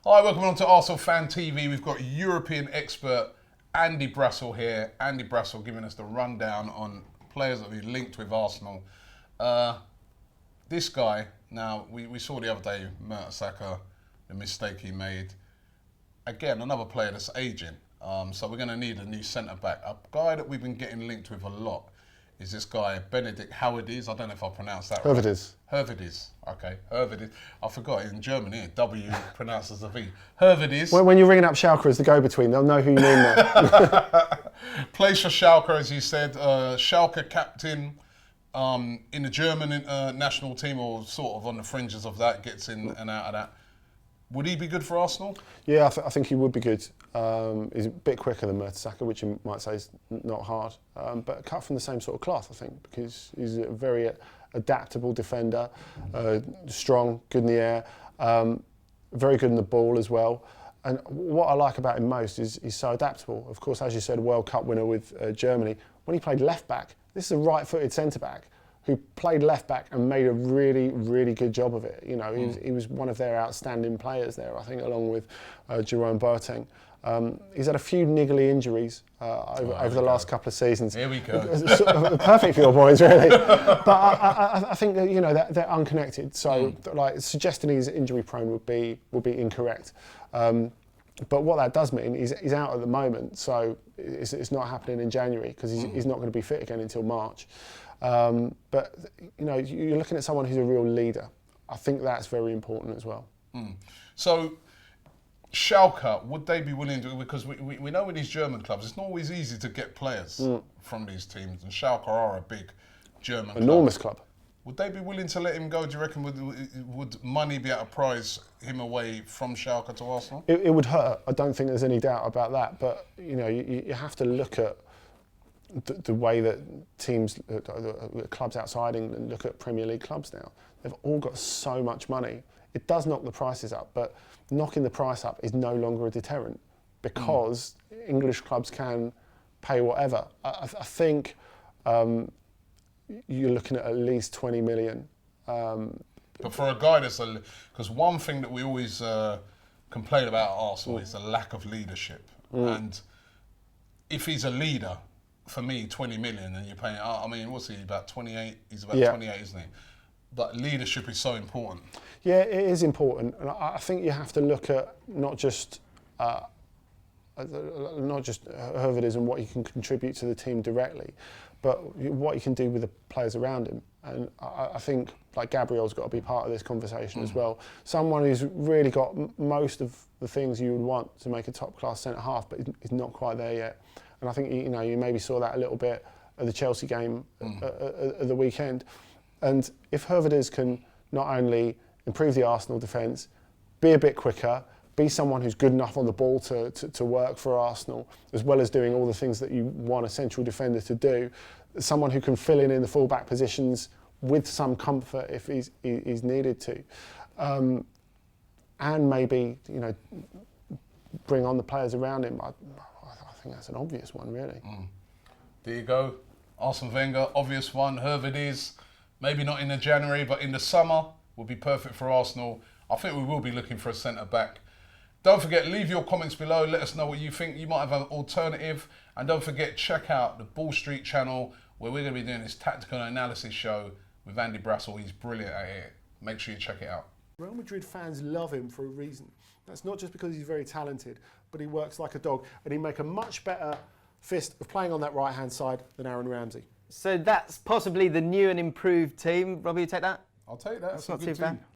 Hi, welcome on to Arsenal Fan TV. We've got European expert Andy Brassell here. Andy Brassell giving us the rundown on players that we linked with Arsenal. This guy, now we saw the other day, Mertesacker, the mistake he made. Again, another player that's aging. So we're going to need a new centre-back. A guy that we've been getting linked with a lot is this guy, Benedikt Howedes. I don't know if I pronounced that right. Howedes. Okay, Howedes. I forgot, in Germany, W pronounced as a V. Howedes. When you're ringing up Schalke as the go-between, they'll know who you mean there. Plays for Schalke, as you said. Schalke captain in the German national team, or sort of on the fringes of that, gets in and out of that. Would he be good for Arsenal? Yeah, I think he would be good. He's a bit quicker than Mertesacker, which you might say is not hard, but cut from the same sort of cloth, I think, because he's a very adaptable defender, strong, good in the air, very good in the ball as well. And what I like about him most is he's so adaptable. Of course, as you said, World Cup winner with Germany. When he played left back, this is a right-footed centre-back who played left back and made a really, really good job of it. You know, he was one of their outstanding players there, I think, along with Jerome Boateng. He's had a few niggly injuries over the last couple of seasons. Here we go. Perfect for your boys, really. But I think that, you know, they're unconnected. So, like, suggesting he's injury prone would be incorrect. But what that does mean is he's out at the moment, so it's not happening in January because he's not going to be fit again until March. But you know, you're looking at someone who's a real leader. I think that's very important as well. So, Schalke, would they be willing to? Because we know in these German clubs, it's not always easy to get players from these teams, and Schalke are a big German enormous club. Would they be willing to let him go? Do you reckon would money be able to prize him away from Schalke to Arsenal? It would hurt. I don't think there's any doubt about that. But you know, you have to look at the way that teams, the clubs outside England look at Premier League clubs now. They've all got so much money. It does knock the prices up, but knocking the price up is no longer a deterrent because English clubs can pay whatever. I think you're looking at least 20 million. But for a guy that's because one thing that we always complain about at Arsenal is the lack of leadership. And if he's a leader, for me, 20 million, and you're paying, I mean, what's he, about 28? He's about 28, isn't he? But leadership is so important. Yeah, it is important. And I think you have to look at not just Howedes and what he can contribute to the team directly, but what he can do with the players around him. And I think, like, Gabriel's got to be part of this conversation as well. Someone who's really got most of the things you would want to make a top-class centre-half, but is not quite there yet. And I think, you know, you maybe saw that a little bit at the Chelsea game at the weekend. And if Howedes can not only improve the Arsenal defence, be a bit quicker, be someone who's good enough on the ball to work for Arsenal, as well as doing all the things that you want a central defender to do, someone who can fill in the full-back positions with some comfort if he's needed to, and maybe, you know, bring on the players around him. I think that's an obvious one, really. There you go. Arsene Wenger, obvious one. Howedes, maybe not in the January, but in the summer would be perfect for Arsenal. I think we will be looking for a centre-back. Don't forget, leave your comments below. Let us know what you think. You might have an alternative. And don't forget, check out the Ball Street channel, where we're going to be doing this tactical analysis show with Andy Brassell. He's brilliant at it. Make sure you check it out. Real Madrid fans love him for a reason. That's not just because he's very talented, but he works like a dog, and he'd make a much better fist of playing on that right-hand side than Aaron Ramsey. So that's possibly the new and improved team. Robbie, you take that? I'll take that. That's not too bad.